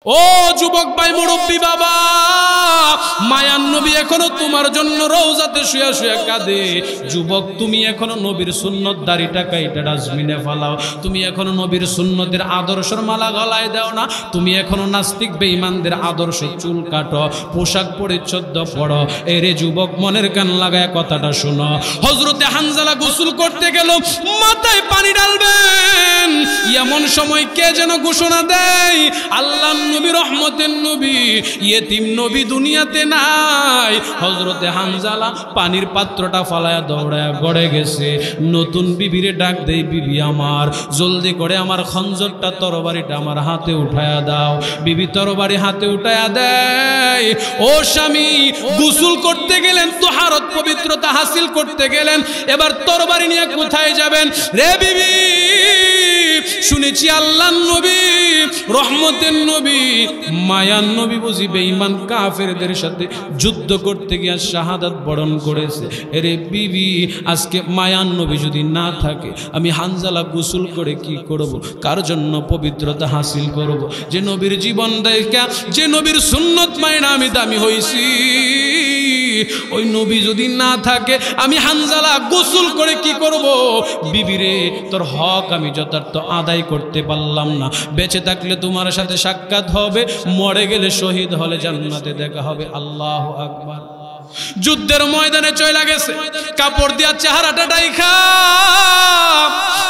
ও যুবক ভাই মুরব্বী বাবা, মায়ান নবী এখনো তোমার জন্য রওজাতে শুয়ে শুয়ে কাঁদে। যুবক তুমি এখনো নবীর সুন্নত দাড়িটা কাইটা ডাস্টবিনে ফালাও, তুমি এখনো নবীর সুন্নতের আদর্শের মালা গলায় দাও না, তুমি এখনো নাস্তিক বেঈমানদের আদর্শ চুল কাটো, পোশাক পরিচ্ছদ পড়ো। এরে যুবক মনের কান লাগায় কথাটা শোনো। হযরতে হানজালা গোসল করতে গেল, মাথায় পানি ঢালবেন, এমন সময় কে যেন ঘোষণা দেয়, আল্লাহর নবী রহমতের নবী ইয়েতিম নবী দুনিয়াতে নাই। হযরতে হানজালা পানির পাত্রটা ফালায়া দৌড়ায়া গড়ে গেছে। নতুন বিবিরে ডাক দেই, বিবি আমার জলদি করে আমার খঞ্জরটা তরবারিটা আমার হাতে উঠায়া দাও। বিবি তরবারি হাতে উঠায়া দেয়। ও স্বামী গোসল করতে গেলেন, তাহারত পবিত্রতা হাসিল করতে গেলেন, এবার তরবারি নিয়ে কোথায় যাবেন রে বিবি? শুনেছি আল্লাহর নবী রহমতের নবী মায়ান নবী বুঝি বেঈমান কাফেরদের সাথে যুদ্ধ করতে গিয়ে শাহাদাত বরণ করেছে। এরে বিবি আজকে মায়ান নবী যদি না থাকে, আমি হানজালা গোসল করে কি করব? কার জন্য পবিত্রতা হাসিল করব? যে নবীর জীবন দেখা, যে নবীর সুন্নত মাইনা আমি দামি হইছি, ওই নবী যদি না থাকে আমি হানজালা গোসল করে কি করব? বিবিরে তোর হক আমি যথার্থ আদায় করতে পারলাম না। বেঁচে থাকলে তোমার সাথে সাক্ষাৎ হবে, মরে গেলে শহীদ হলে জান্নাতে দেখা হবে। আল্লাহু আকবার। যুদ্ধের ময়দানে চলে গেছে, কাপড় দিয়া চেহারাটা ঢাইকা।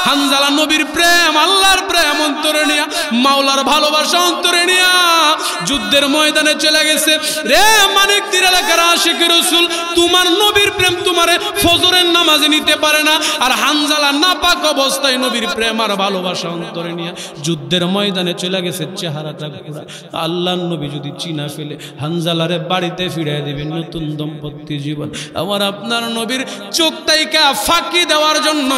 হানজালা নবীর প্রেম, আল্লাহর প্রেম অন্তরে নিয়া, মাওলার ভালোবাসা অন্তরে নিয়া যুদ্ধের ময়দানে চলে গেছে। রে মানিকদির এলাকার আশিক রাসূল, তোমার নবীর প্রেম তোমারে ফজরের নামাজে নিতে পারে না, আর হানজালা নাপাক অবস্থায় নবীর প্রেম আর ভালোবাসা অন্তরে নিয়া যুদ্ধের ময়দানে চলে গেছে। চেহারাটা পুরা আল্লাহর নবী যদি চিনা ফেলে হানজালারে বাড়িতে ফিরিয়ে দিবেন নতুন দম্পতি জীবন। আমার আপনার নবীর চোখটাইকা ফাঁকি দেওয়ার জন্য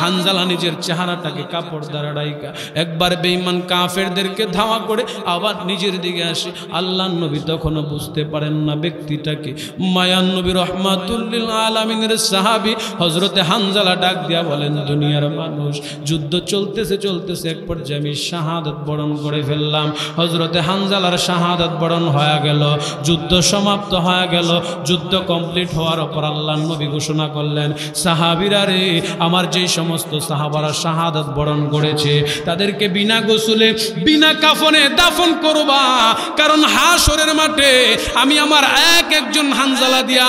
হানজালা নিজের চেহারাটাকে কাপড় দ্বারা ঢাইকা একবার বেঈমান কাফেরদেরকে ধাওয়া করে আবার নিজের দিকে আসে। আল্লাহর নবী তখনও বুঝতে পারেন না ব্যক্তিটাকে। মায়ান নবী রহমাতুল লিল আলামিনের সাহাবী হযরতে হানজালা ডাক দিয়া বলেন, দুনিয়ার মানুষ, যুদ্ধ চলতেছে চলতেছে এক পর্যায়ে আমি শাহাদাত বরণ করে ফেললাম। হযরতে হানজালার শাহাদাত বরণ হয়ে গেল, যুদ্ধ সমাপ্ত হয়ে গেল। যুদ্ধ কমপ্লিট হওয়ার পর আল্লাহর নবী ঘোষণা করলেন, সাহাবীরা রে, আমার যেই সমস্ত সাহাবারা শাহাদাত বরণ করেছে তাদেরকে বিনা গোসলে বিনা কাফনে দাফন করবা। কারণ হাশরের মাঠে আমি আমার এক একজন হানজালা দিয়া,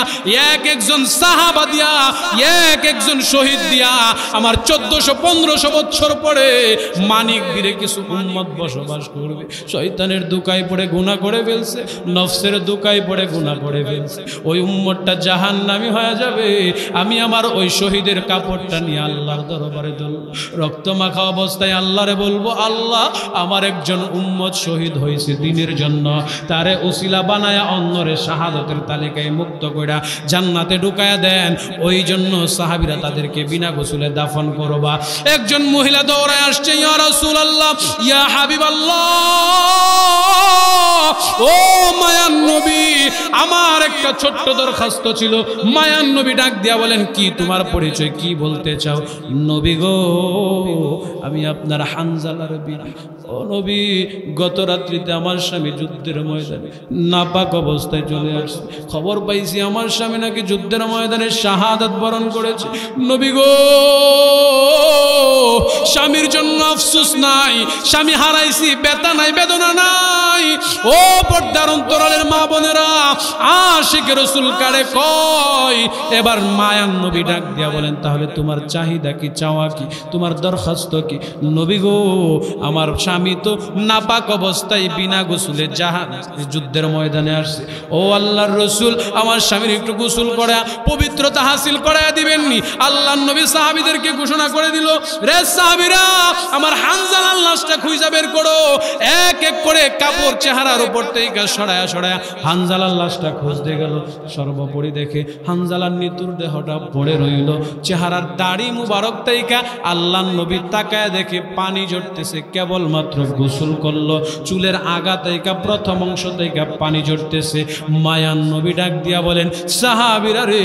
এক একজন সাহাবা দিয়া, এক একজন শহীদ দিয়া আমার 1400-1500 বছর পরে মানিক বীরে কিছু উম্মত বসবাস করবে। শয়তানের দুকায় পড়ে গুনাহ করে ফেলছে, নফসের দুকায় পড়ে গুনাহ করে ফেলছে, ওই উম্মতটা জাহান্নামী হয়ে যাবে। আমি আমার ওই শহীদের কাপড়টা নিয়ে আল্লাহর দরবারে ধরব, রক্ত মাখা অবস্থায় আল্লাহরে বলবো, আল্লাহ আমার একজন উম্মত শহীদ হয়েছে দ্বীনের জন্য, তারে উসিলা বানায়া অন্যরে শাহাদাতের তালিকায় মুক্ত কইরা জান্নাতে ঢুকায়া দেন। ওই জন্য সাহাবীরা তাদেরকে বিনা গোসলে দাফন করবা। একজন মহিলা দৌড়ায় আসছে, ইয়া রাসূলুল্লাহ, ইয়া হাবিবাল্লাহ, ও মায়ান নবী, আমার একটা ছোট্ট দরখাস্ত ছিল। মায়ান নবী ডাক দিয়া বলেন, কি তোমার পরিচয়, কি বলতে চাও? নবী গো, আমি আপনার হানজালার বিবি। ও নবী, গত রাত্রিতে আমার স্বামী যুদ্ধের ময়দানে নাপাক অবস্থায় চলে আসছে, খবর পাইছি আমার স্বামী নাকি যুদ্ধের ময়দানে শাহাদাত বরণ করেছে। নবী গো, স্বামীর জন্য আফসোস নাই, স্বামী হারাইছি, ব্যথা নাই, বেদনা নাই। ও পর্দার অন্তরালের মা বোনেরা, আশিক রাসূল কারে কয়। এবার মায়ান নবী ডাক দিয়া বলেন, তাহলে তোমার চাহিদা কি, চাওয়া কি, তোমার দরখাস্ত কি? নবী গো, আমার স্বামী তো নাপাক অবস্থায় বিনা গোসলে যুদ্ধের ময়দানে আসছে। ও আল্লাহর রাসূল, আমার স্বামীর একটু গোসল করা, পবিত্রতা হাসিল করায়া দিবেননি? আল্লাহর নবী সাহাবীদেরকে ঘোষণা করে দিল, রে সাহাবীরা, আমার হানজালার লাশটা খুঁজে বের করো। এক এক করে কাপড় চেহারার উপর থেকে থেকে সরায়া সরায়া হানজালার লাশটা খুঁজতে গেল। সর্বোপরি দেখে হানজালার নিতুর দেহটা পড়ে রইল। চেহারার দাড়ি মুবারক থেকে আল্লাহর নবী তাকায় দেখে পানি ঝরতেছে, কেবলমাত্র গোসল করলো, চুলের আগা থেকে প্রথম অংশ থেকে পানি ঝরতেছে। মায়ার নবী ডাক দিয়া বলেন, সাহাবীরা রে,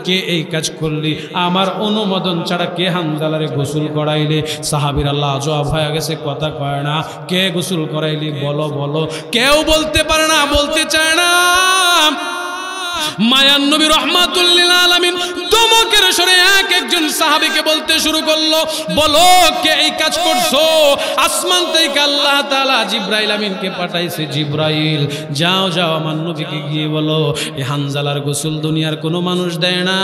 কে এই কাজ করলি? আমার অনুমোদন ছাড়া কে হানজালারে গোসল করাইলে? সাহাবীরা লাজবাব হয়ে গেছে, কথা কয় না। কে গোসল করাইলি? বলো বলো। কেউ বলতে পারে না, বলতে চায় না। মায়ার নবী রাহমাতুল লিল আলামিন ধমকের স্বরে একজন সাহাবীকে বলতে শুরু করলো, বলো কে এই কাজ করছো? আসমান থেকে আল্লাহ তাআলা জিবরাইল আমিনকে পাঠাইছে। জিবরাইল, যাও যাও আমার নবীকে গিয়ে বলো, এই হানজালার গোসল দুনিয়ার কোনো মানুষ দেয় না।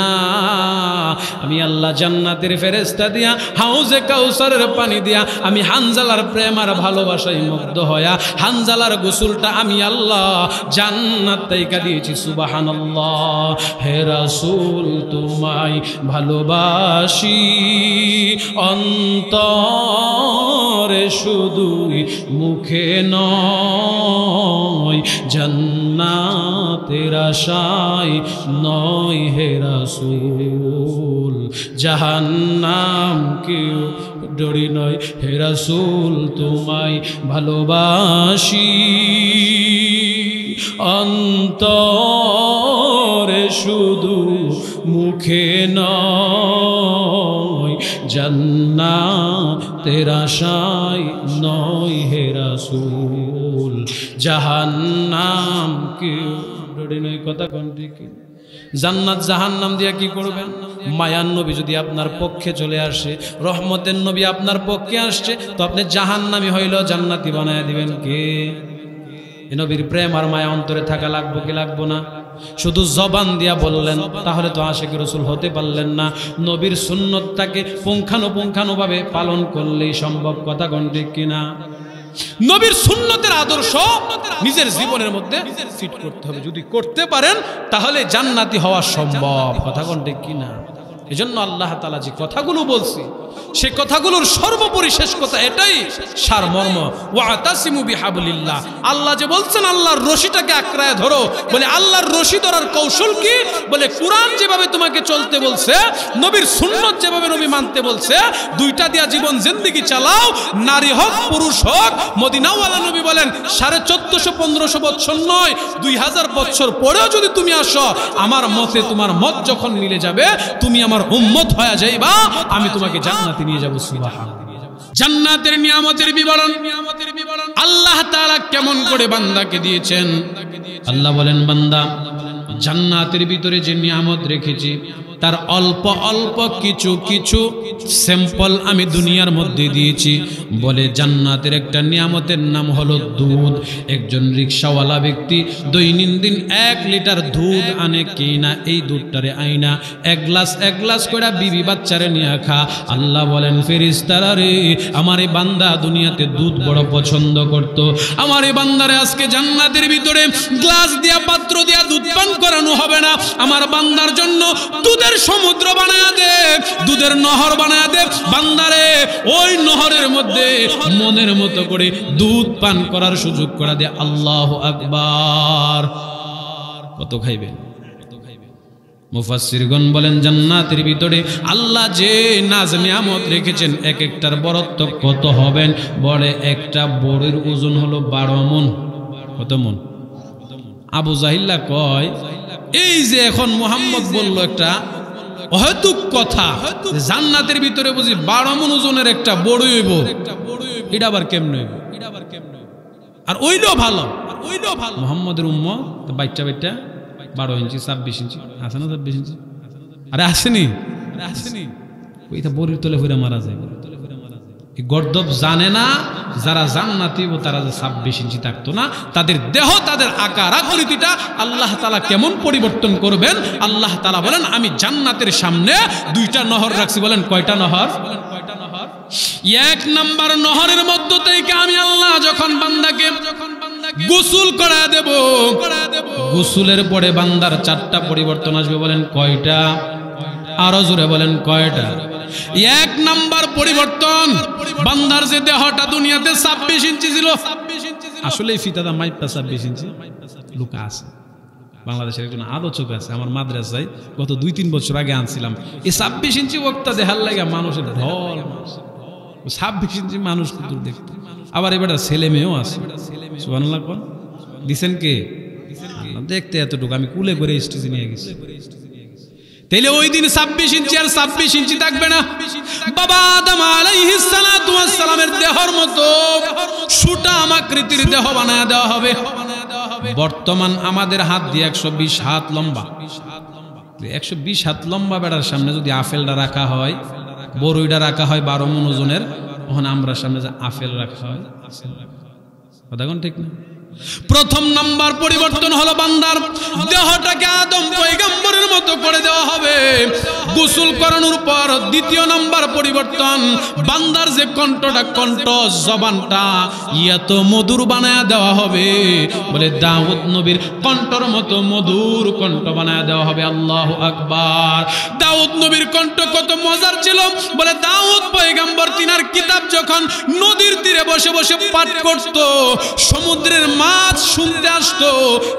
আমি আল্লাহ জান্নাতের ফেরেশতা দিয়া, হাউজে কাউসারের পানি দিয়া, আমি হানজালার প্রেম আর ভালোবাসায় মুগ্ধ হয়া হানজালার গোসলটা আমি আল্লাহ জান্নাত থেকে দিয়েছি। সুবহানাল্লাহ। হে রাসূল, তোমায় ভালোবাসি অন্তরে, শুধুই মুখে নয়, জান্নাতের আশায় নয়। হে রাসূল, জাহান্নাম কেউ ডরি নয়। হে রাসূল, তোমায় ভালোবাসি অন্তরে, শুধু মুখে নয়, জান্নাতের আশায় নয়। হে রাসূল, জাহান্নাম কেউ ডরি নয়। কথা কোন ঠিক? জান্নাত জাহান্নাম দিয়া কি করবেন? মায়ার নবী যদি আপনার পক্ষে চলে আসে, রহমতের নবী আপনার পক্ষে আসছে, তো আপনি জাহান্নামী হইলেও জান্নাতি বানায় দিবেন কে? এই নবীর প্রেম আর মায়া অন্তরে থাকা লাগবে কি লাগবো না? শুধু জবান দিয়া বললেন তাহলে তো আশিকি রাসূল হতে পারলেন না। নবীর সুন্নতটাকে পুঙ্খানুপুঙ্খানুভাবে পালন করলেই সম্ভব। কথা কোন ঠিক কিনা? নবীর সুন্নতের আদর্শ নিজের জীবনের মধ্যে ফিট করতে হবে। যদি করতে পারেন তাহলে জান্নাতি হওয়া সম্ভব। কথা কোন ঠিক কিনা? এজন্য আল্লাহ তাআলা যে কথাগুলো বলছে, সে কথাগুলোর সর্বোপরি শেষ কথা এটাই সারমর্ম, ওয়াতাসিমু বিহাবলিল্লাহ। আল্লাহ যে বলছেন আল্লাহর রশিটাকে আঁকড়ায় ধরো, বলে আল্লাহর রশি ধরার কৌশল কি? বলে কুরআন যেভাবে তোমাকে চলতে বলছে, নবীর সুন্নত যেভাবে নবী মানতে বলছে, দুইটা দিয়া জীবন জিন্দেগি চালাও। নারী হোক পুরুষ হোক। মদিনাওয়ালা নবী বলেন 1450-1500 বছর নয়, 2000 বছর পরেও যদি তুমি আসো, আমার মতে তোমার মত যখন মিলে যাবে, তুমি আমার উম্মত হয়ে যাইবা, আমি তোমাকে জান্নাতে নিয়ে যাব। সুবহানাল্লাহ। জান্নাতের নিয়ামতের বিবরণ আল্লাহ তাআলা কেমন করে বান্দাকে দিয়েছেন। আল্লাহ বলেন, বান্দা, জান্নাতের ভিতরে যে নিয়ামত রেখেছি তার অল্প অল্প কিছু কিছু স্যাম্পল আমি দুনিয়ার মধ্যে দিয়েছি। বলে জান্নাতের একটা নিয়ামতের নাম হলো দুধ। একজন রিকশাওয়ালা ব্যক্তি দৈনন্দিন 1 লিটার দুধ আনে কিনা, এই দুধটারে আইনা এক গ্লাস করে বিবি বাচ্চারে নিয়ে খা। আল্লাহ বলেন, ফেরেশতারা রে, আমার এই বান্দা দুনিয়াতে দুধ বড় পছন্দ করত, আমার এই বান্দারে আজকে জান্নাতের ভিতরে গ্লাস দিয়া পাত্র দিয়া দুধ পান করানো হবে না। আমার বান্দার জন্য দুধের সমুদ্র বানায়া দে, দুধের নহর বানায়া দে। বান্দারে ওই নহরের মধ্যে মনের মতো করে দুধ পান করার সুযোগ করে দে। আল্লাহু আকবার। কত খাইবেন? মুফাসসিরগণ বলেন, জান্নাতের ভিতরে আল্লাহ যে নাজ নিয়ামত রেখেছেন, এক একটার বরত্ব কত হবেন? বলে একটা বড়ির ওজন হলো 12 মণ। কত মণ? আবু জাহিল্লা কয়, এই যে এখন মুহাম্মদ বলল একটা অহেতুক কথা, জান্নাতের ভিতরে বুঝি 12 মণ ওজনের একটা বড়ি হইব, এটা আবার কেমনে হইব? আর ওইটাও ভালো, মুহাম্মদের উম্মত বাচ্চা 12 ইঞ্চি 26 ইঞ্চি আছে না? 26 ইঞ্চি আরে আসেনি, ওইটা বড়ির তলে ফিরে মারা যায়। গর্দব জানে না যারা জান্নাতি, তারা যে 26 ইঞ্চি থাকতো না, তাদের দেহ, তাদের আকার আকৃতিটা আল্লাহ তাআলা কেমন পরিবর্তন করবেন। আল্লাহ তাআলা বলেন, আমি জান্নাতের সামনে 2টা নহর রাখছি। বলেন কয়টা নহর? 1 নাম্বার নহরের মধ্য থেকে আমি আল্লাহ যখন বান্দাকে গোসল করায় দেব, গোসলের পরে বান্দার 4টা পরিবর্তন আসবে। বলেন কয়টা? আরো জোরে বলেন কয়টা? 1 নাম্বার পরিবর্তন, বান্দার যে দেহটা দুনিয়াতে 26 ইঞ্চি ছিল, আসলে এই ফিতাটা মাইপা 26 ইঞ্চি লুকা আছে। বাংলাদেশের একজন আলোচক আছে আমার মাদ্রাসায়, গত 2-3 বছর আগে আনছিলাম। এই 26 ইঞ্চি বক্তা দেখার লাগে মানুষের ঢল, 26 ইঞ্চি মানুষ কিন্তু দেখতে। আবার এবার ছেলে মেয়েও আছে, সুবহানাল্লাহ কোন দিছেন কে দেখতে এতটুকু, আমি কুলে করে স্টেজে নিয়ে গেছি। তাইলে ওই দিন 26 ইঞ্চি আর 26 ইঞ্চি থাকবে না। বাবা আদম আলাইহিস সালাতু ওয়াস সালামের দেহর মতো সুঠাম আকৃতির দেহ বানায় দেওয়া হবে। বর্তমান আমাদের হাত দিয়ে 120 হাত লম্বা, 120 হাত লম্বা বেড়ার সামনে যদি আপেলটা রাখা হয়, বড়ইটা রাখা হয় 12 মণ ওজনের, তখন আমরা সামনে যে আপেল রাখা হয়, কথা কোন ঠিক না? প্রথম নাম্বার পরিবর্তন হলো বান্দার দেহটাকে আদম পয়গম্বরের মতো করে দেওয়া হবে গোসল করানোর পর। দ্বিতীয় নাম্বার পরিবর্তন, বান্দার যে কণ্ঠটা, কণ্ঠ জবানটা এত মধুর বানায়া দেওয়া হবে, বলে দাউদ নবীর কণ্ঠর মতো মধুর কণ্ঠ বানায়া দেওয়া হবে। আল্লাহু আকবার। দাউদ নবীর কণ্ঠ কত মজার ছিল, বলে দাউদ পয়গম্বর তিনার কিতাব যখন নদীর তীরে বসে বসে পাঠ করত, সমুদ্রের মাছ শুনতে আসতো,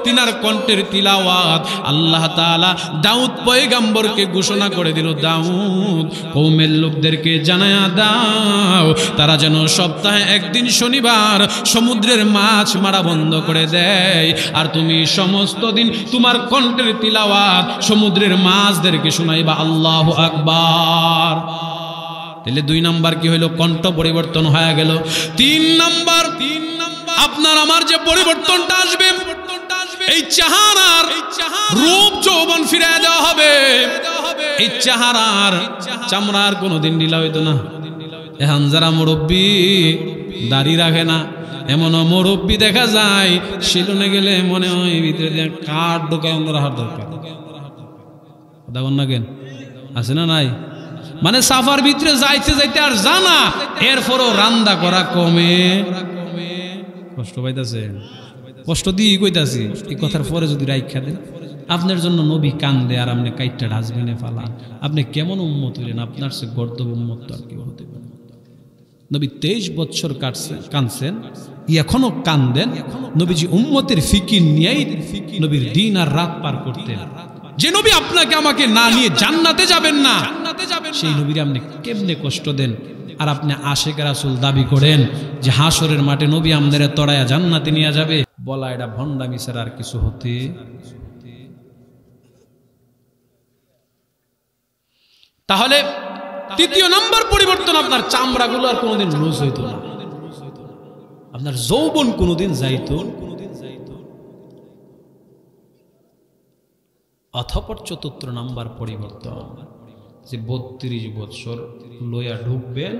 তিনার কণ্ঠের তিলাওয়াত আল্লাহ তাআলা দাউদ পয়গম্বরকে ঘোষণা করে দিল, দাউদ কওমের লোকদেরকে জানায়া দাও তারা যেন সপ্তাহে একদিন শনিবার সমুদ্রের মাছ মারা বন্ধ করে দেয়, আর তুমি সমস্ত দিন তোমার কণ্ঠের তিলাওয়াত সমুদ্রের মাছদেরকে শোনাইবা। আল্লাহু আকবার। তাহলে 2 নাম্বার কি হইল? কণ্ঠ পরিবর্তন হয়ে গেল। 3 নাম্বার, আপনার আমার যে পরিবর্তনটা আসবে, এই চেহারার রূপ যৌবন ফিরিয়ে দেওয়া হবে। এই চেহারার চামড়ার কোনোদিন ঢিলা হইতো না। এখন যারা মুরব্বী দাড়ি রাখে না, এমন মুরব্বী দেখা যায় সেলুনে গেলে মনে হয় ভিতরে দিয়ে কাঠ ঢোকায় অন্য হাত দরকার, কথা বল না কেন? আছে না নাই? মানে সাফার ভিতরে যাইতে যাইতে আর জানা, এরপরও রান্না করা কমে। কষ্ট পাইতেছে, কষ্ট দিয়ে কইতাছি। এই কথার পরে যদি রাইখা দেন, আপনার জন্য নবী কান্দে আর আপনি কাইটটা ডাস্টবিনে ফালান, আপনি কেমন উম্মত হইলেন? আপনার সে গর্দব উম্মত তো আর কেউ হতে পারে। নবী 23 বছর কাঁদছেন, এখনো কান্দেন। নবীজি উম্মতের ফিকির নিয়েই নবীর দিন আর রাত পার করতেন। যে নবী আপনাকে আমাকে না নিয়ে জান্নাতে যাবেন না, সেই নবীর আপনি কেমনে কষ্ট দেন? আর আপনি আশিক রাসূল দাবি করেন যে হাসরের মাঠে নবী আমাদের তড়ায়া জান্নাতে নিয়ে যাবে। বলা এটা ভণ্ডামি ছাড়া আর কিছু হতে। তাহলে 3য় নাম্বার পরিবর্তন, আপনার চামড়াগুলো আর কোনোদিন লুজ হইতো না, আপনার যৌবন কোনোদিন যাইতো। অথপর 4th নাম্বার পরিবর্তন, যে 32 বছর লইয়া ঢুকবেন,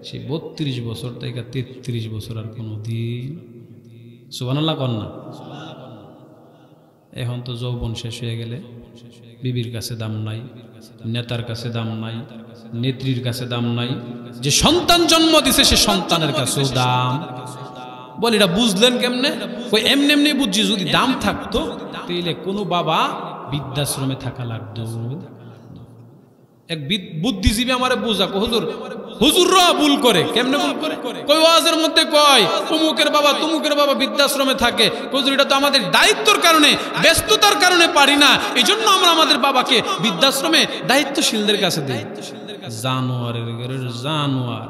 সেই 32 বছর থেকে 33 বছর আর কোনো দিন। সুবহানাল্লাহ কন্যা। এখন তো যৌবন শেষ হয়ে গেলে বিবির কাছে দাম নাই, নেতার কাছে দাম নাই, নেত্রীর কাছে দাম নাই, যে সন্তান জন্ম দিছে সে সন্তানের কাছেও দাম। বল এটা বুঝলেন কেমনে? কই এমনি এমনি বুঝছি, যদি দাম থাকতো তাইলে কোনো বাবা বৃদ্ধাশ্রমে থাকা লাগতো। এক বুদ্ধিজীবী আমারে বুঝা, হুজুররা ভুল করে। কেমনে ভুল করে? কই ওয়াজের মধ্যে কয় অমুকের বাবা তমুকের বাবা বৃদ্ধাশ্রমে থাকে। হুজুর এটা তো আমাদের দায়িত্বের কারণে, ব্যস্ততার কারণে পারি না, এই জন্য আমরা আমাদের বাবাকে বৃদ্ধাশ্রমে দায়িত্বশীলদের কাছে দিই। জানোয়ারের ঘরের জানোয়ার,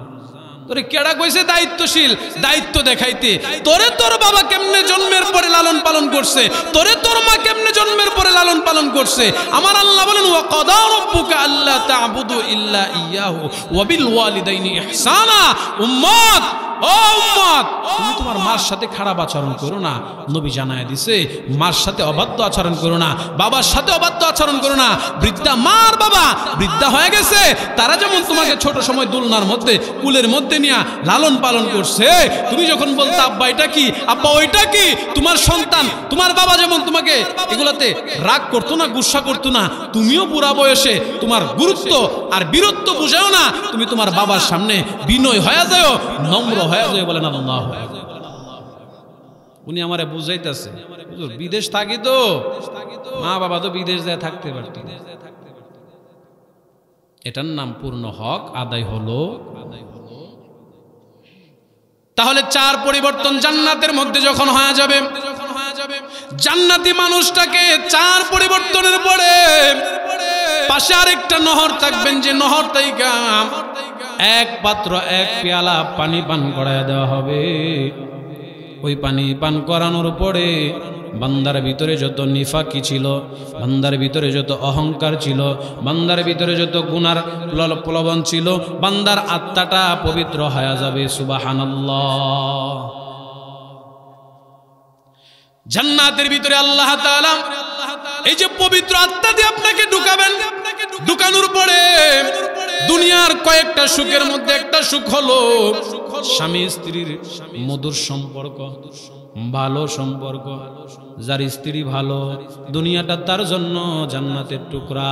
তোরে কেডা কইছে দায়িত্বশীল? দায়িত্ব দেখাইতে। তোরে তোর বাবা কেমনে জন্মের পরে লালন পালন করছে, তোরে তোর মা কেমনে জন্মের পরে লালন পালন করছে। আমার আল্লাহ বলেন, ওয়া কাদা রাব্বুকা আল্লা তা'বুদু ইল্লা ইয়্যাহু ওয়া বিল ওয়ালিদাইনি ইহসানা। উম্মত, ও উম্মত, তুমি তোমার মার সাথে খারাপ আচরণ করো না। নবী জানায় দিছে, মার সাথে অবাধ্য আচরণ করো না, বাবার সাথে অবাধ্য আচরণ করো না। বৃদ্ধা মার বাবা বৃদ্ধা হয়ে গেছে, তারা যেমন তোমাকে ছোট সময় দোলনার মধ্যে কুলের মধ্যে নিয়ে লালন পালন করছে, তুমি যখন বলতে আব্বা এটা কি, আব্বা ওইটা কি, তোমার সন্তান তোমার বাবা যেমন তোমাকে এগুলাতে রাগ করতো না, গুসা করতো না, তুমিও বুড়া বয়সে তোমার গুরুত্ব আর বীরত্ব বুঝাও না, তুমি তোমার বাবার সামনে বিনয় হয়ে যাও, নম্র হয়ে যায়। বলেন আল্লাহ। উনি আমারে বুঝাইতেছে, বিদেশ থাকি তো, মা বাবা তো বিদেশ যায় থাকতে পারত। এটার নাম পূর্ণ হক আদায় হলো। তাহলে চার পরিবর্তন জান্নাতের মধ্যে যখন হয়ে যাবে, জান্নাতি মানুষটাকে চার পরিবর্তনের পরে পাশে আরেকটা নহর থাকবেন, যে নহর থেকে এক পাত্র এক পেয়ালা পানি পান করায় দেওয়া হবে। ওই পানি পান করানোর পরে বান্দার ভিতরে যত নিফাকি ছিল, বান্দার ভিতরে যত অহংকার ছিল, বান্দার ভিতরে যত গুনার প্রলোভন ছিল, বান্দার আত্মাটা পবিত্র হয়ে যাবে। সুবহানাল্লাহ। জান্নাতের ভিতরে আল্লাহ তাআলা এই যে পবিত্র আত্মা দিয়ে আপনাকে ঢুকাবেন, ঢুকানোর পরে দুনিয়ার কয়েকটা সুখের মধ্যে একটা সুখ হলো স্বামী স্ত্রীর মধুর সম্পর্ক, ভালো সম্পর্ক। যার স্ত্রী ভালো, দুনিয়াটা তার জন্য জান্নাতের টুকরা।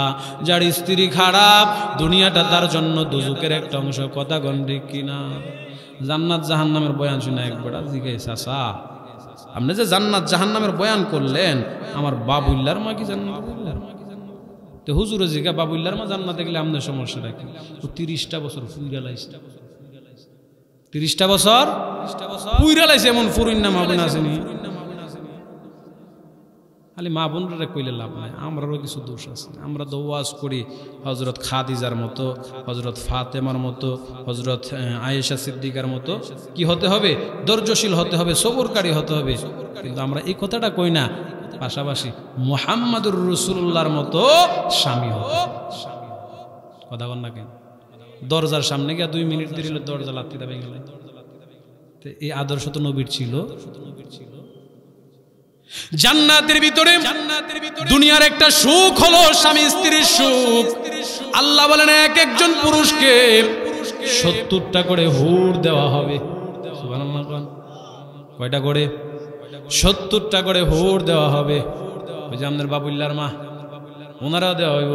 যার স্ত্রী খারাপ, দুনিয়াটা তার জন্য দুজকের একটা অংশ। কথা কোন ঠিক কিনা? জান্নাত জাহান্নামের বয়ান শুনে একবার জিজ্ঞাসা, চাচা আপনি যে জান্নাত জাহান্নামের বয়ান করলেন, আমার বাবুল্লার মা কি জান্নাত? তো হুজুরে জিজ্ঞা, বাবুল্লার মা জান্নাতে গেলে আপনার সমস্যা রাখি? 30টা বছর ফুইরা লাইছে, 30টা বছর পুইরা লাইছে। এমন ফুরুন না মা বোন আসেনি? খালি মা বোনরা কইলে লাভ নাই, আমরারও কিছু দোষ আছে। আমরা তো ওয়াজ করি হজরত খাদিজার মতো, হজরত ফাতেমার মতো, হজরত আয়েশা সিদ্দিকার মতো কি হতে হবে? ধৈর্যশীল হতে হবে, সবরকারী হতে হবে। কিন্তু আমরা এই কথাটা কই না, পাশাপাশি মুহাম্মাদুর রাসূলুল্লাহর মতো স্বামী হতে। কথা বল না কেন? দরজার সামনে গিয়ে 2 মিনিট দিলে দরজা লাত্তি দেবে গেলে। এই আদর্শ তো নবীর ছিল। জান্নাতের ভিতরে দুনিয়ার একটা সুখ হলো স্বামী স্ত্রীর সুখ। আল্লাহ বলেন এক একজন পুরুষকে 70টা করে হুর দেওয়া হবে। সুবহানাল্লাহ। কয়টা করে? 70টা করে হুর দেওয়া হবে। ওই যে আমাদের বাবুল্লার মা, ওনারাও দেওয়া হইব।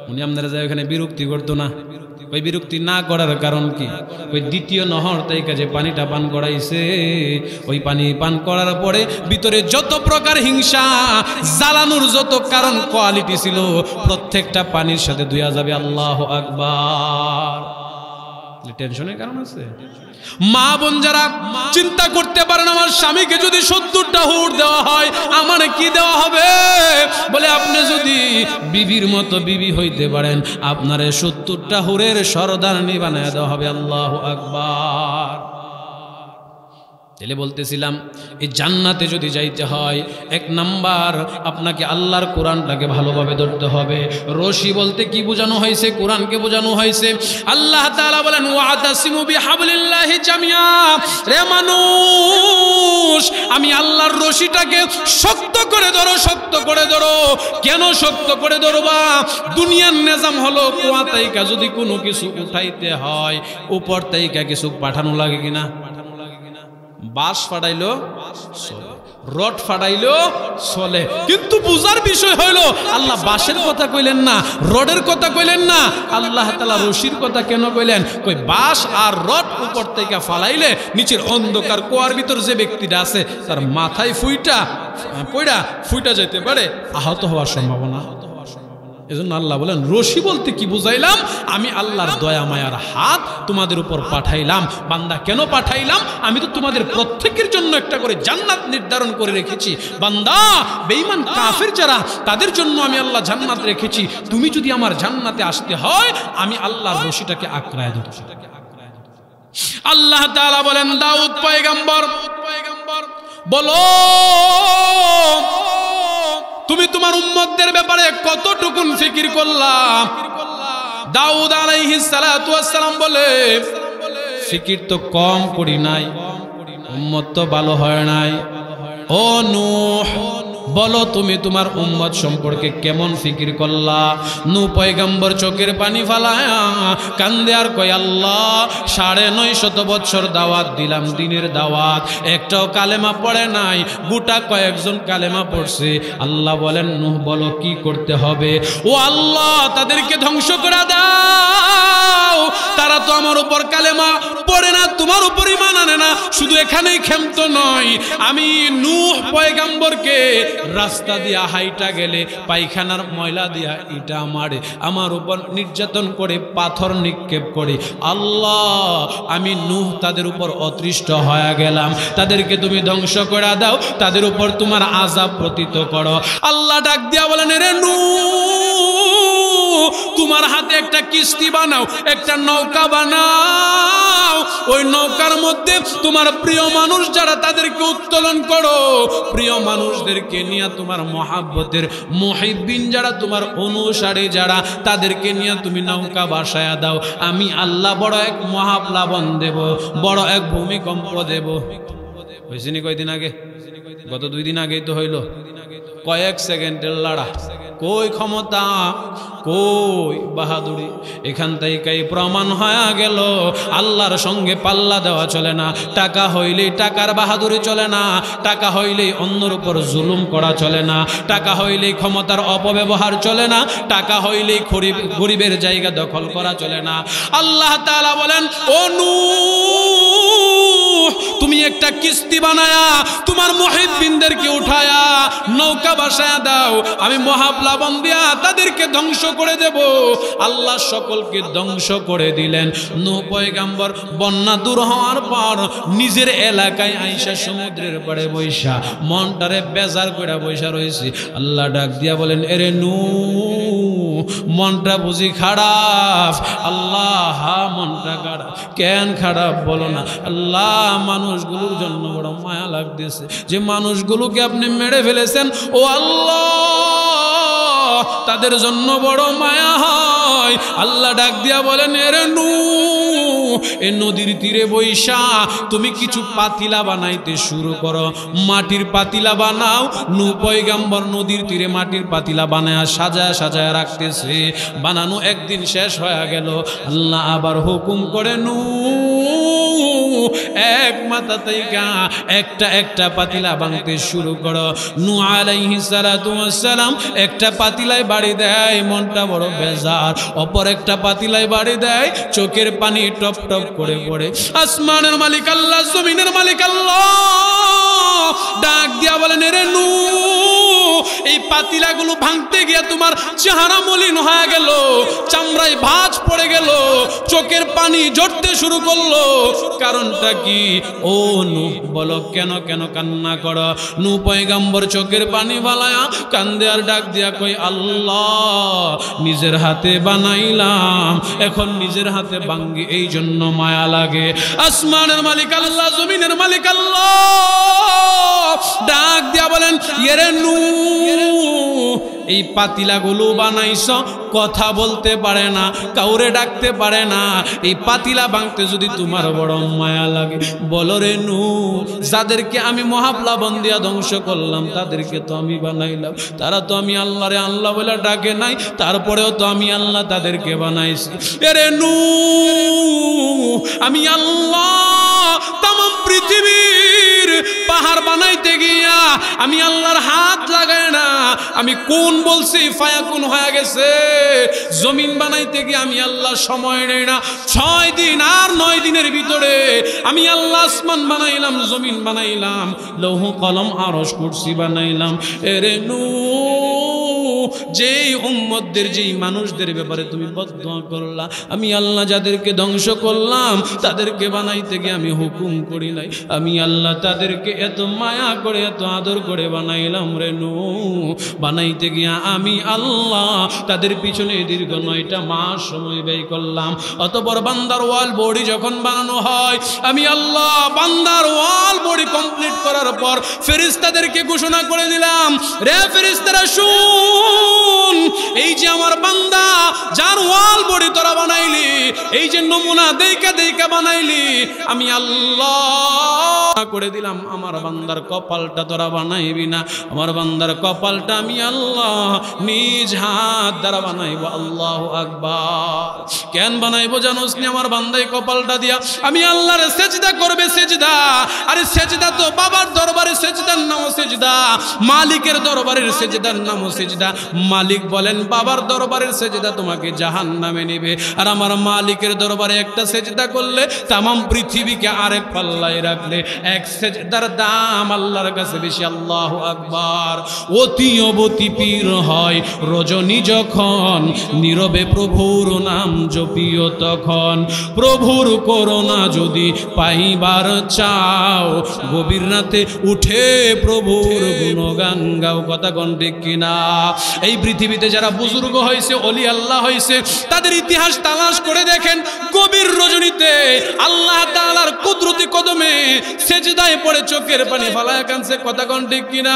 উনি আপনারা যায় ওখানে বিরক্তি করতো না। ওই বিরক্তি না করার কারণ কি? ওই দ্বিতীয় নহর তাই কাজে পানিটা পান করাইছে। ওই পানি পান করার পরে ভিতরে যত প্রকার হিংসা জ্বালানোর যত কারণ কোয়ালিটি ছিল, প্রত্যেকটা পানির সাথে ধুয়া যাবে। আল্লাহু আকবার। টেনশনের কারণ আছে? মা বোন যারা চিন্তা করতে পারেন, আমার স্বামীকে যদি 70টা হুর দেওয়া হয়, আমার কি দেওয়া হবে? বলে আপনি যদি বিবির মতো বিবি হইতে পারেন, আপনারে 70টা হুরের সরদারনি বানায় দেওয়া হবে। আল্লাহু আকবার। তাহলে বলতেছিলাম, এই জান্নাতে যদি যাইতে হয়, 1 নাম্বার আপনাকে আল্লাহর কোরআনটাকে ভালোভাবে ধরতে হবে। রশি বলতে কি বোঝানো হয়েছে? কোরআনকে বোঝানো হয়েছে। আল্লাহ তাআলা বলেন ওয়াতাসিমু বিহাবলিল্লাহি জামিয়া। রে মানুষ, আমি আল্লাহর রশিটাকে শক্ত করে ধরো, শক্ত করে ধরো। কেন শক্ত করে ধরবা? দুনিয়ার নিজাম হলো কুয়া তাইকা যদি কোনো কিছু উঠাইতে হয়, উপর তাইকা কিছু পাঠানো লাগে কিনা? বাঁশ ফাটাইলো চলে, রড ফাটাইলো চলে। কিন্তু বুঝার বিষয় হইল, আল্লাহ বাঁশের কথা কইলেন না, রডের কথা কইলেন না, আল্লাহ তাআলা রশির কথা কেন কইলেন? কই বাঁশ আর রড উপর থেকে ফালাইলে নিচের অন্ধকার কুয়ার ভিতর যে ব্যক্তিটা আছে তার মাথায় ফুইটা যেতে পারে, আহত হওয়ার সম্ভাবনা। এজন্য আল্লাহ বলেন রশি বলতে কি বুঝাইলাম? আমি আল্লাহর দয়া মায়ার হাত তোমাদের উপর পাঠাইলাম। বান্দা কেন পাঠাইলাম? আমি তো তোমাদের প্রত্যেকের জন্য একটা করে জান্নাত নির্ধারণ করে রেখেছি। বান্দা বেঈমান কাফের যারা, তাদের জন্য আমি আল্লাহ জান্নাত রেখেছি। তুমি যদি আমার জান্নাতে আসতে হয়, আমি আল্লাহর রশিটাকে আঁকড়ায় ধরছি। আল্লাহ তাআলা বলেন দাউদ পয়গম্বর বলো, তুমি তোমার উম্মতদের ব্যাপারে কতটুকুন ফিকির করলা? দাউদ আলাইহিস সালাতু ওয়াস সালাম বলে, ফিকির তো কম করি নাই, উম্মত তো ভালো হয় নাই। ও নূহ, বলো তুমি তোমার উম্মত সম্পর্কে কেমন ফিকির করলা? নূহ পয়গম্বর চোখের পানি ফালায়া কান্দে আর কয়, আল্লাহ 950 বছর দাওয়াত দিলাম, দিনের দাওয়াত, একটাও কালেমা পড়ে নাই, গোটা কয়েকজন কালেমা পড়ছে। আল্লাহ বলেন নূহ বলো কি করতে হবে? ও আল্লাহ তাদেরকে ধ্বংস করে দাও, তারা তো আমার উপর কালেমা পড়ে না, তোমার উপর ঈমান আনে না। শুধু এখানেই ক্ষান্ত নয়, আমি নূহ পয়গম্বরকে রাস্তা দিয়া হাইটা গেলে পায়খানার ময়লা দিয়া ইটা মারে, আমার উপর নির্যাতন করে পাথর নিক্ষেপ করে। আল্লাহ আমি নূহ তাদের উপর অতৃষ্ট হয়ে গেলাম, তাদেরকে তুমি ধ্বংস করে দাও, তাদের উপর তোমার আযাব পতিত করো। আল্লাহ ডাক দিয়া বলেন, রে নূহ তোমার হাতে একটা কিস্তি বানাও, একটা নৌকা বানাও, ওই নৌকার মধ্যে তোমার প্রিয় মানুষ যারা তাদেরকে উত্তোলন করো, প্রিয় মানুষদেরকে নিয়ে তোমার মহাব্বতের মুহিব্বিন যারা তোমার অনুসারী যারা তাদেরকে নিয়ে তুমি নৌকা বাসায়া দাও। আমি আল্লাহ বড় এক মহাপ্লাবন দেব, বড় এক ভূমিকম্প দেব। হয়েছিনি কয়দিন আগে? গত 2 দিন আগেই তো হইল। কয়েক সেকেন্ডের লড়া, কই ক্ষমতা, কই বাহাদুরি। এখান থেকেই প্রমাণ হয়ে গেল আল্লাহর সঙ্গে পাল্লা দেওয়া চলে না। টাকা হইলেই টাকার বাহাদুরি চলে না, টাকা হইলেই অন্যর উপর জুলুম করা চলে না, টাকা হইলেই ক্ষমতার অপব্যবহার চলে না, টাকা হইলেই গরিবের জায়গা দখল করা চলে না। আল্লাহ তাআলা বলেন, ও নূহ তুমি একটা কিস্তি বানায়া তোমার মুহিব্বিনদেরকে উঠায়া নৌকা বাসায়া দাও, আমি মহাপ্লাবন দিয়া তাদেরকে ধ্বংস করে দেব। আল্লাহ সকলকে ধ্বংস করে দিলেন। নূহ পয়গম্বর বন্যা দূর হওয়ার পর নিজের এলাকায় আইসা সমুদ্রের পাড়ে বৈশা মনটারে বেজার করে বৈশা রয়েছে। আল্লাহ ডাক দিয়া বলেন, এরে নূহ মনটা বুঝি খারাপ? আল্লাহ হা মনটা খারাপ। কেন খারাপ বলো না? আল্লাহ মানুষগুলোর জন্য বড় মায়া লাগতেছে, যে মানুষগুলোকে আপনি মেরে ফেলেছেন, ও আল্লাহ তাদের জন্য বড় মায়া হয়। আল্লাহ ডাক দিয়া বলেন, এরে নূহ এই নদীর তীরে বৈশা তুমি কিছু পাতিলা বানাইতে শুরু করো, মাটির পাতিলা বানাও। নূহ পয়গম্বর নদীর তীরে মাটির পাতিলা বানায়া সাজায় সাজায় রাখতেছে। বানানো একদিন শেষ হয়ে গেল, আল্লাহ আবার হুকুম করে, নূহ এক মাথা থেকে একটা একটা পাতিলা বানাতে শুরু করো। নূহ আলাইহিস সালাতু ওয়াস সালাম একটা পাতিলায় বাড়ি দেয়, মনটা বড় বেজার। অপর একটা পাতিলায় বাড়ি দেয়, চোখের পানি টপ টপ করে পড়ে। আসমানের মালিক আল্লাহ, জমিনের মালিক আল্লাহ ডাক দিয়া বলেন, রে নূহ এই পাতিলাগুলো ভাঙতে গিয়া তোমার চেহারা মলিন হয়ে গেল, চামড়ায় ভাঁজ পড়ে গেল, চোখের পানি ঝরতে শুরু করলো। কারণটা কি? ও নূহ বলো কেন কেন কান্না করো? নূহ পয়গম্বর চোখের পানি বালায়া কান্দে আর ডাক দিয়া কই, আল্লাহ নিজের হাতে বানাইলাম, এখন নিজের হাতে ভাঙ্গি, এই জন্য মায়া লাগে। আসমানের মালিক আল্লাহ, জমিনের মালিক আল্লাহ ডাক দিয়া বলেন, ইরে নূহ এই পাতিলাগুলো বানাইছ, কথা বলতে পারে না, কাউরে ডাকতে পারে না, এই পাতিলা ভাঙতে যদি তোমার বড় মায়া লাগে, বলো রে নূহ যাদেরকে আমি মহাপ্লাবন দিয়া ধ্বংস করলাম তাদেরকে তো আমি বানাইলাম, তারা তো আমি আল্লাহরে আল্লাহ বলে ডাকে নাই, তারপরেও তো আমি আল্লাহ তাদেরকে বানাইছি। এরে নূহ আমি আল্লাহ তামাম পৃথিবীর পাহাড় বানাইতে গিয়া আমি আল্লাহর হাত লাগাই না, আমি কোন বলছি ফায়াকুন হয়ে গেছে। জমিন বানাইতে গিয়ে আমি আল্লাহ সময় নেই না, 6 দিন আর 9 দিনের ভিতরে আমি আল্লাহ আসমান বানাইলাম, জমিন বানাইলাম, লৌহ কলম আরশ কুরসি বানাইলাম। এরে নূহ যেই উম্মতদের যেই মানুষদের ব্যাপারে তুমি বদদোয়া করলা, আমি আল্লাহ যাদেরকে ধ্বংস করলাম তাদেরকে বানাইতে গিয়ে আমি হুকুম করি নাই, আমি আল্লাহ তাদেরকে এত মায়া করে এত আদর করে বানাইলাম রে নূহ। বানাইতে গিয়া আমি আল্লাহ তাদের পিছনে দীর্ঘ 9টা মাস সময় ব্যয় করলাম। অতঃপর বান্দার ওয়াল বডি যখন বানানো হয়, আমি আল্লাহ বান্দার ওয়াল বডি কমপ্লিট করার পর ফেরেশতাদেরকে ঘোষণা করে দিলাম, রে ফেরেশতারা শুন, এই যে আমার বান্দা যার ওয়াল বডি তোরা বানাইলি, এই যে নমুনা দেইকা দেইকা বানাইলি, আমি আল্লাহ করে দিলাম আমার বান্দার কপালটা তোরা বানাইবি না, আমার বান্দার কপালটা আমি আল্লাহ নিজ হাত দ্বারা বানাইবো। আল্লাহু আকবার। কেন বানাইবো জানোস নি? আমার বান্দাই কপালটা দিয়া আমি আল্লাহর সেজদা করবে, সেজদা। আরে সেজদা তো বাবার দরবারে সেজদার নামও সেজদা, মালিকের দরবারের সেজদার নামও সেজদা, মালিক বলেন বাবার দরবারের সেজদা তোমাকে জাহান্নামে নেবে, আর আমার মালিকের দরবারে একটা সেজদা করলে তামাম পৃথিবীকে আরেক পাল্লায় রাখলে এক সেজদার দাম আল্লাহর কাছে বেশি। আল্লাহু আকবার। অতি অবতি পীর হয় রজনী যখন, নীরবে প্রভুর নাম জপিও তখন। প্রভুর করুণা যদি পাইবার চাও, গভীর রাতে উঠে প্রভুর গুণগান গাও। কথা কোন ঠিক কিনা? এই পৃথিবীতে যারা বুজুর্গ হয়েছে, অলি আল্লাহ হয়েছে, তাদের ইতিহাস তালাশ করে দেখেন, গভীর রজনীতে আল্লাহ তাআলার কুদরতি কদমে সেজদায় পড়ে চোখের পানি ফালায়া কাঁদছে। কথা কোন ঠিক কিনা?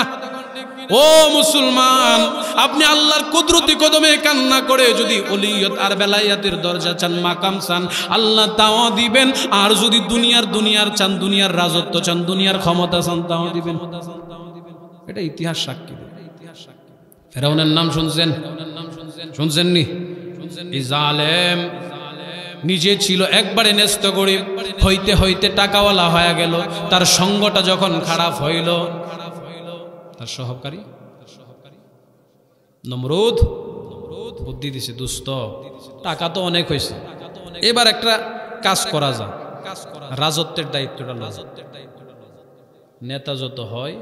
ও মুসলমান, আপনি আল্লাহর কুদরতি কদমে কান্না করে যদি ওলিয়ত আর বেলায়াতের দরজা চান, মাকাম চান, আল্লাহ তাও দিবেন। আর যদি দুনিয়ার চান, দুনিয়ার রাজত্ব চান, দুনিয়ার ক্ষমতা চান, তাও দিবেন। এটা ইতিহাস সাক্ষী। ফেরাউনের নাম শুনছেন? শুনছেননি? এই জালেম নিজে ছিল একবারে ন্যস্ত গরিব, হইতে হইতে টাকাওয়ালা হয়ে গেল। তার সঙ্গটা যখন খারাপ হইল, তার সহকারী নমরুদ বুদ্ধি দিছে, দুষ্ট টাকা তো অনেক হয়েছে, এবার একটা কাজ করা যায়, রাজত্বের দায়িত্বটা নেতা যত হয়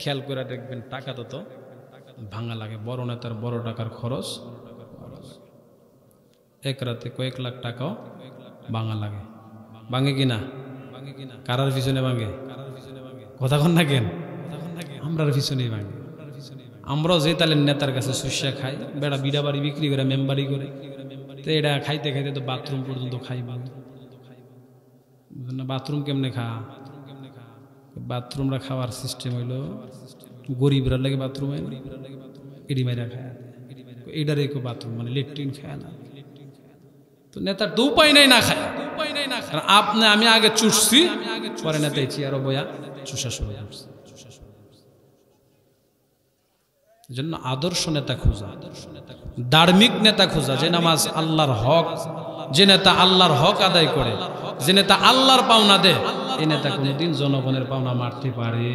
খেয়াল করে দেখবেন টাকা তত ভাঙা লাগে। বড় নেতার বড় টাকার খরচ, এক রাতে কয়েক লাখ টাকাও ভাঙা লাগে। ভাঙে কিনা? কারার পিছনে ভাঙে? কথা কন না কেন? আমরার পিছনেই ভাঙে। আমরাও যে তাহলে নেতার কাছে সুস্যা খাই, বেড়া বিড়া বাড়ি বিক্রি করে মেম্বারি করে, তো এটা খাইতে খাইতে তো বাথরুম পর্যন্ত খাই। বাথরুম কেমনে খা? বাথরুমরা খাওয়ার সিস্টেম হইলো গরিবরা লাগে বাথরুমে এডি মাইরা খায়, এটারে বাথরুম মানে লেট্রিন খায় না। তো নেতার তো উপায় নাই না খায়। আপনি আমি আগে চুষছি, পরে নেতাই চেয়ারও বয়া চুষা শুরু করছি। জন্য আদর্শ নেতা খোঁজা, ধার্মিক নেতা খোঁজা, যে নামাজ আল্লাহর হক, যে নেতা আল্লাহর হক আদায় করে, যে নেতা আল্লাহর পাওনা দেয়, এই নেতা কোনোদিন জনগণের পাওনা মারতে পারে।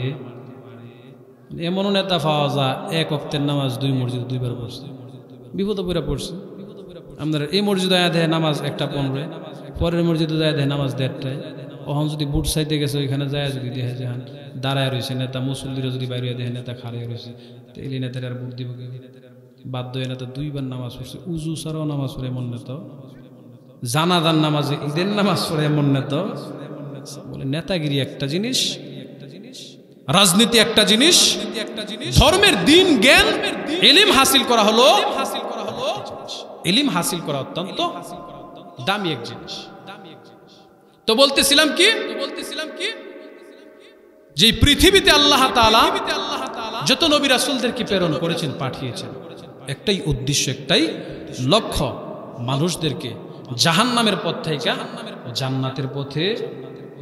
এমনও নেতা পাওয়া যায় এক ওয়াক্তের নামাজ 2 মসজিদ 2 বার পড়ছে, বিপদ পড়ে পড়ছে। আপনার এই মসজিদে দেয় নামাজ 1:15, পরের মসজিদে যায় দেয় নামাজ 1:30টায়। ওখান যদি বুট সাইতে গেছে ওইখানে যায় যদি দেখে যে দাঁড়ায় রয়েছে নেতা, মুসল্লিরা যদি বাইরে দেখে নেতা খাড়িয়ে রয়েছে, তো এই নেতার আর বুট দিব কি? বাধ্য হয়ে নেতা 2 বার নামাজ পড়ছে, উজু ছাড়াও নামাজ পড়ে এমন নেতা, জানাজার নামাজে ঈদের নামাজ পড়ে এমন নেতা। বলে নেতাগিরি একটা জিনিস, রাজনীতি একটা জিনিস, ধর্মের দিন জ্ঞান ইলম হাসিল করা হলো, ইলম হাসিল করা অত্যন্ত দামি এক জিনিস। তো বলতেছিলাম কি, যে পৃথিবীতে আল্লাহ তাআলা যত নবী রাসূলদেরকে প্রেরণ করেছেন, পাঠিয়েছেন, একটাই উদ্দেশ্য, একটাই লক্ষ্য, মানুষদেরকে জাহান্নামের পথ থেকে জান্নাতের পথে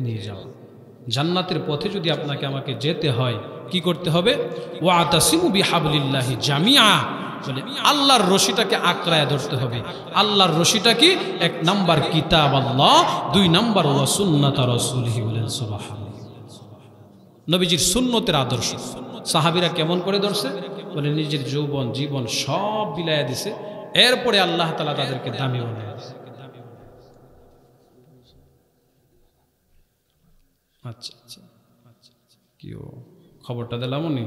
নিয়ে যাওয়া। জান্নাতের পথে যদি আপনাকে আমাকে যেতে হয়, কি করতে হবে? ওয়াতাসিমু বিহাবলিল্লাহি জামিআ, বলে আল্লাহর রশিটাকে আঁকড়ায় ধরতে হবে। আল্লাহর রশিটা কি? 1 নাম্বার কিতাব আল্লাহ, 2 নাম্বার ওয়া সুন্নাত রাসূলিহি। বলেন সুবহানাল্লাহ। নবীজির সুন্নতের আদর্শ সাহাবীরা কেমন করে ধরছে? বলে নিজের যৌবন জীবন সব বিলায়া দিছে, এরপরে আল্লাহ তাআলা তাদেরকে দামি বানায় দিয়েছে। আচ্ছা আচ্ছা কি খবরটা দিলাম নি?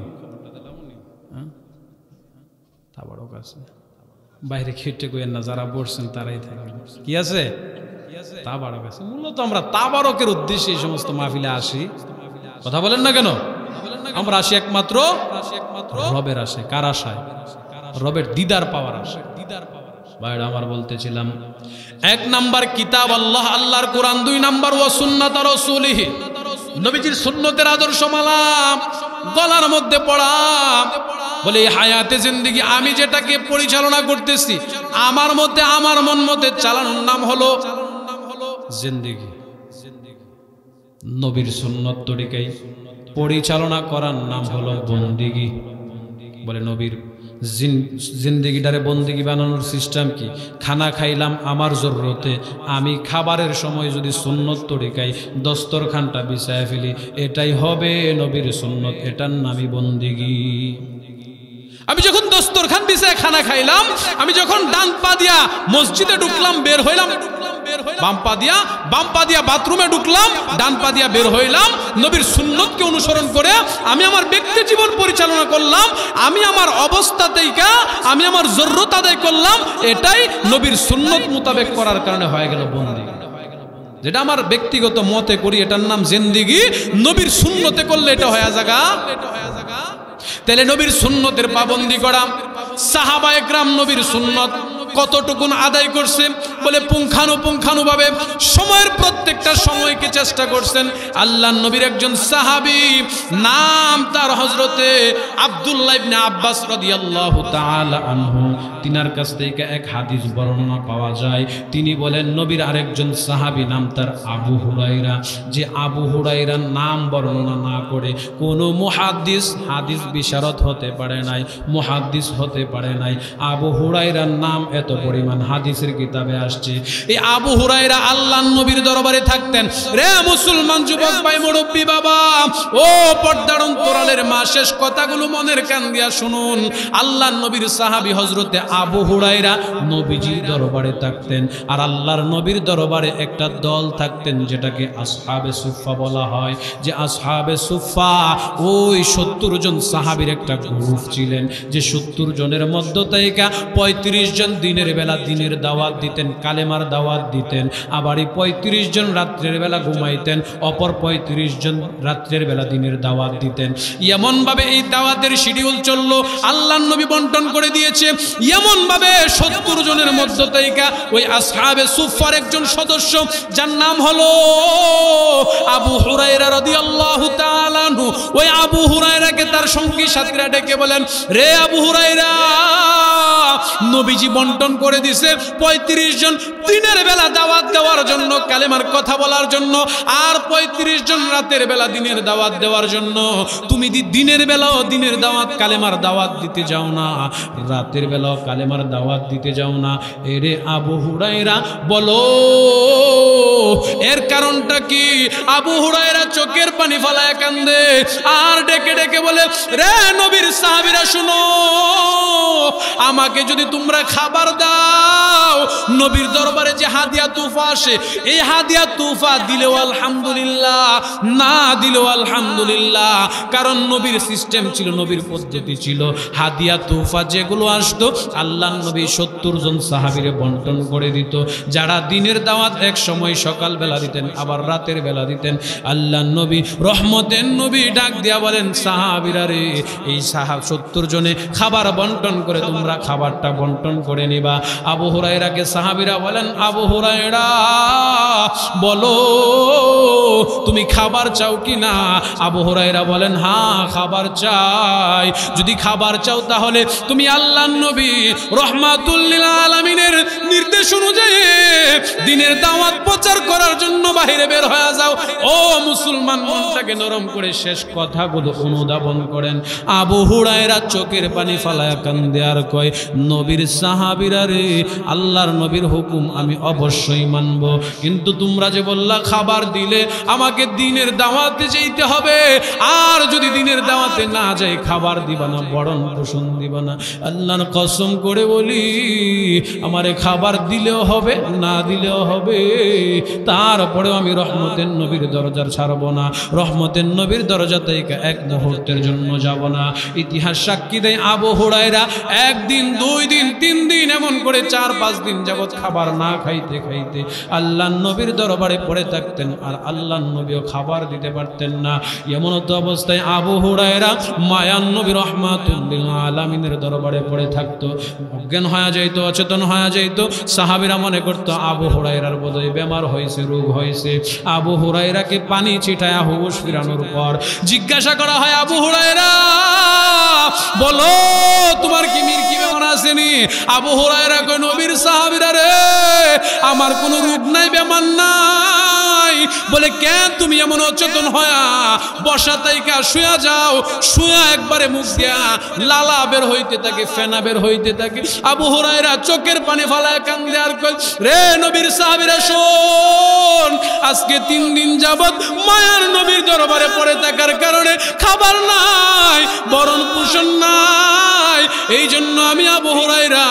হ্যাঁ, তাবারক আছে, বাইরে খেটে কইেন না, যারা বসছেন তারাই থাকবেন। কি আছে? তাবারক আছে। মূলত আমরা তাবারকের উদ্দেশ্যে এই সমস্ত মাহফিলে আসি। কথা বলেন না কেন? আমরা আসি একমাত্র রবের আশায়। কার আশায়? রবের দিদার পাওয়ার আশায়। ভাইরা আমার বলতেছিলাম, 1 নাম্বার কিতাব আল্লাহ, আল্লাহর কোরআন, 2 নাম্বার ওয়া সুন্নাত রাসূলিহি, নবীজির সুন্নতের আদর্শ মালা গলার মধ্যে পড়া। বলে এই হায়াতে জিন্দেগি আমি যেটাকে পরিচালনা করতেছি, আমার মতে, আমার মন মতে চালানোর নাম হলো জিন্দেগি। নবীর সুন্নত তরিকায় পরিচালনা করার নাম হলো বন্দেগি। বলে নবীর জিন্দেগিটারে বন্দেগি বানানোর সিস্টেম কি? খানা খাইলাম আমার জরুরতে, আমি খাবারের সময় যদি সুন্নত তরিকায় দস্তরখানটা বিছায় ফেলি, এটাই হবে নবীর সুন্নত, এটার নামই বন্দেগি। আমি যখন দস্তরখান বিছায় খানা খাইলাম, আমি যখন ডান পা দিয়া মসজিদে ঢুকলাম, বের হইলাম, বাম পা দিয়া বাথরুমে ঢুকলাম, ডান পা দিয়া বের হইলাম, নবীর সুন্নতকে অনুসরণ করে আমি আমার ব্যক্তি জীবন পরিচালনা করলাম, আমি আমার অবস্থা থেকে আমি আমার জরুরত আদায় করলাম, এটাই নবীর সুন্নত মোতাবেক করার কারণে হয়ে গেল বন্দি। যেটা আমার ব্যক্তিগত মতে করি এটার নাম জিন্দেগি, নবীর সুন্নতে করলে এটা হয়ে যাগা। তাহলে নবীর সুন্নতের পাবন্দি করা, সাহাবায়ে কেরাম নবীর সুন্নত কতটুকুন আদায় করছে বলে পুঙ্খানুপুঙ্খানুভাবে সময়ের প্রত্যেকটা সময়কে চেষ্টা করছেন। আল্লাহর নবীর একজন সাহাবী, নাম তার হযরতে আব্দুল্লাহ ইবনে আব্বাস রাদিয়াল্লাহু তাআলা আনহু, তিনার কাছ থেকে এক হাদিস বর্ণনা পাওয়া যায়। তিনি বলেন নবীর আরেকজন সাহাবী, নাম তার আবু হুরায়রা, যে আবু হুরায়রার নাম বর্ণনা না করে কোনো মুহাদ্দিস হাদিস বিশারদ হতে পারে নাই, মুহাদ্দিস হতে পারে নাই। আবু হুরায়রার নাম এত পরিমাণ হাদিসের কিতাবে আসছে। এই আবু হুরায়রা আল্লাহর নবীর দরবারে থাকতেন। রে মুসলমান যুবক ভাই, মুরব্বী বাবা, ও পর্দার অন্তরালের মা, শেষ কথাগুলো মনের কান দিয়া শুনুন। আল্লাহর নবীর সাহাবী হযরতে আবু হুরায়রা নবীজির দরবারে থাকতেন, আর আল্লাহর নবীর দরবারে একটা দল থাকতেন যেটাকে আসহাবে সুফা বলা হয়। যে আসহাবে সুফা ওই 70 জন সাহাবীর একটা গ্রুপ ছিলেন, যে 70 জনের মধ্য থেকে 35 জন দিনের বেলা দিনের দাওয়াত দিতেন, কালেমার দাওয়াত দিতেন, আবার এই 35 জন রাত্রের বেলা ঘুমাইতেন, অপর 35 জন রাত্রের বেলা দিনের দাওয়াত দিতেন। এমন ভাবে এই দাওয়াতের শিডিউল চললো, আল্লাহর নবী বন্টন করে দিয়েছে। এমন ভাবে 70 জনের মধ্য থেকে ওই আসহাবে সুফার একজন সদস্য, যার নাম হলো আবু হুরায়রা রাদিয়াল্লাহু তাআলা আনহু, ওই আবু হুরায়রাকে তার সঙ্গী সাথীরা ডেকে বলেন, রে আবু হুরায়রা, নবীজি বন্টন করে দিছে 35 জন দিনের বেলা দাওয়াত দেওয়ার জন্য, কালেমার কথা বলার জন্য, আর 35 জন রাতের বেলা দিনের দাওয়াত দেওয়ার জন্য। তুমি দিনের বেলাও দিনের দাওয়াত কালেমার দাওয়াত দিতে যাও না, রাতের বেলাও কালেমার দাওয়াত দিতে যাও না। এরে আবু হুরায়রা, বলো এর কারণটা কি? আবু হুরায়রা চোখের পানি ফেলায় কান্দে, আর ডেকে ডেকে বলে, রে নবীর সাহাবীরা শুনো, আমাকে যদি তোমরা খাবার দাও, নবীর দরবারে যে হাদিয়া তুফা আসে, এই হাদিয়া তুফা দিলেও আলহামদুলিল্লাহ, না দিলেও আলহামদুলিল্লাহ। কারণ নবীর সিস্টেম ছিল, নবীর পদ্ধতি ছিল, হাদিয়া তুফা যেগুলো আসতো আল্লাহ নবী 70 জন সাহাবীরে বন্টন করে দিত। যারা দিনের দাওয়াত এক সময় সকালবেলা দিতেন, আবার রাতের বেলা দিতেন। আল্লাহ নবী রহমতের নবী ডাক দিয়া বলেন, সাহাবীরা রে, এই 70 জনে খাবার বন্টন করে তোমরা খাবারটা বন্টন করে নিবা। আবু হুরায়রাকে সাহাবীরা বলেন, আবু হুরায়রা বলো তুমি খাবার চাও কি না? আবু হুরায়রা বলেন, হ্যাঁ খাবার চাই। যদি খাবার চাও তাহলে তুমি আল্লাহর নবী রাহমাতুল লিল আলামিনের নির্দেশ অনুযায়ী দিনের দাওয়াত প্রচার করার জন্য বাইরে বের হয়ে যাও। ও মুসলমান, মনটাকে নরম করে শেষ কথাগুলো অনুধাবন করেন। আবু হুরায়রা চোখের পানি ফালায়া কান্দে আর কয়, নবীর সাহাবীরা রে, আল্লাহর নবীর হুকুম আমি অবশ্যই মানব, কিন্তু তোমরা যে বললা খাবার দিলে আমাকে দিনের দাওয়াতে যেতে হবে, আর যদি দিনের দাওয়াতে না যাই খাবার দিবা না, বরণ পোষণ দিবা না। আল্লাহর কসম করে বলি, আমারে খাবার দিলেও হবে, না দিলেও হবে, তারপরেও আমি রহমতের নবীর দরজা ছাড়ব না, রহমতের নবীর দরজা থেকে এক মুহূর্তের জন্য যাব না। ইতিহাস সাক্ষী দেয়, আবু হুরায়রা 1 দিন 2 দিন 3 দিন এমন করে 4-5 দিন যাবত খাবার না খাইতে খাইতে আল্লাহর নবীর দরবারে পড়ে থাকতেন, আর আল্লাহর নবীও খাবার দিতে পারতেন না। এমন তো অবস্থায় আবু হুরায়রা মায়ান নবী রাহমাতুল লিল আলামিনের দরবারে পড়ে থাকতো, অজ্ঞান হয়ে যাইতো, অচেতন হয়ে যাইতো। সাহাবীরা মনে করতো আবু হুরায়রার বোধহয় বেমার হয়েছে, রোগ হয়েছে। আবু হুরায়রাকে পানি ছিটায়া হুঁশ ফিরানোর পর জিজ্ঞাসা করা হয়, আবু হুরায়রা বলো তোমার কি মির্কি বেমার আসেনি? আবু হুরায়রা কয়, নবীর সাহাবীরা রে, আমার কোনো রোগ নাই, বেমার নাই। বলে, কেন তুমি এমন অচেতন হয়া বসা তাইকা শুয়া যাও? শুয়া একবারে মুখ দিয়া লালা বের হইতে থাকে, ফেনা বের হইতে থাকে। আবু হুরায়রা চোখের পানি ফালায় কান্দে আর কয়, রে নবীর সাহাবীরা শোন, আজকে 3 দিন যাবত মায়ার নবীর দরবারে পড়ে থাকার কারণে খাবার নাই, বরণ পোষণ নাই, এই জন্য আমি আবু হুরায়রা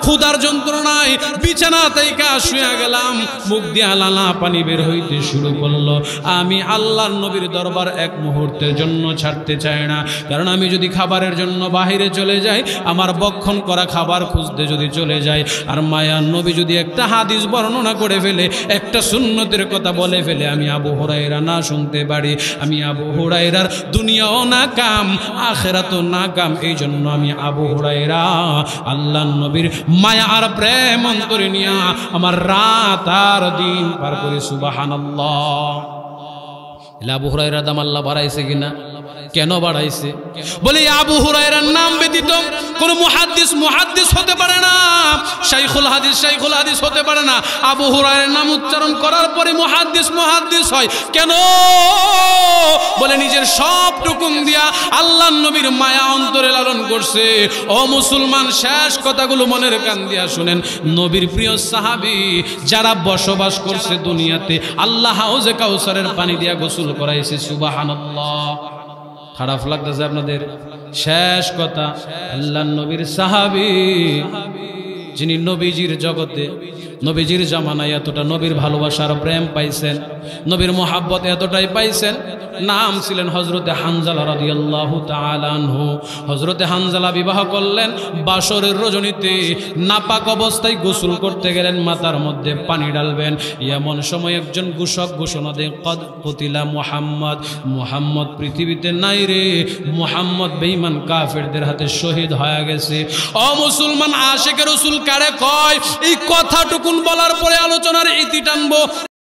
ক্ষুধার যন্ত্রণায় বিছানা থেকে শুয়ে গেলাম, মুখ দিয়ে লালা পানি বের হইতে শুরু করলো। আমি আল্লাহর নবীর দরবার এক মুহূর্তের জন্য ছাড়তে চাই না, কারণ আমি যদি খাবারের জন্য বাহিরে চলে যাই, আমার বক্ষণ করা খাবার খুঁজতে যদি চলে যাই, আর মায়ার নবী যদি একটা হাদিস বর্ণনা করে ফেলে, একটা সুন্নতের কথা বলে ফেলে, আমি আবু হুরায়রা না শুনতে পারি, আমি আবু হুরায়রার দুনিয়াও না কাম আখিরাতও না কাম। এই জন্য আমি আবু হুরায়রা আল্লাহর নবীর মায়া আর প্রেম অন্তরে নিয়া আমার রাত আর দিন পার করে। সুবহানাল্লাহ। আবু হুরায়রার দাম আল্লাহ বাড়াইছে কিনা? কেন বাড়াইছে? বলে আবু হুরায়রার নাম ব্যতীত কোন মুহাদ্দিস হতে পারে না, শাইখুল হাদিস হতে পারে না। আবু হুরায়রার নাম উচ্চারণ করার পরে মুহাদ্দিস হয়। কেন? বলে নিজের সব টুকুন দিয়া আল্লাহর নবীর মায়া অন্তরে লালন করছে। ও মুসলমান, শেষ কথাগুলো মনের কান দিয়া শুনেন। নবীর প্রিয় সাহাবী যারা বসবাস করছে দুনিয়াতে, আল্লাহ হাউজে কাউসারের পানি দিয়া গোসল করাইছে। সুবহানাল্লাহ। খারাপ লাগতেছে আপনাদের? শেষ কথা, আল্লাহর নবীর সাহাবী যিনি নবীজির জগতে, নবীজির জামানায় এতটা নবীর ভালোবাসার প্রেম পাইছেন, নবীর মোহাব্বত এতটাই পাইছেন, নাম ছিলেন হযরতে হানজালা রাদিয়াল্লাহু তাআলা আনহু। হযরতে হানজালা বিবাহ করলেন বাসরের রজনীতে, নাপাক অবস্থায় গোসল করতে গেলেন, মাথার মধ্যে পানি ডালবেন, এমন সময় একজন ঘোষক ঘোষণা দেন, কদ কুতিলা মুহাম্মদ পৃথিবীতে নাই রে, মুহাম্মদ বেঈমান কাফেরদের হাতে শহীদ হয়ে গেছে। ও মুসলমান, আশিকে রাসূল কারে কয়? এই কথাটুকুন বলার পরে আলোচনার ইতি টানবো।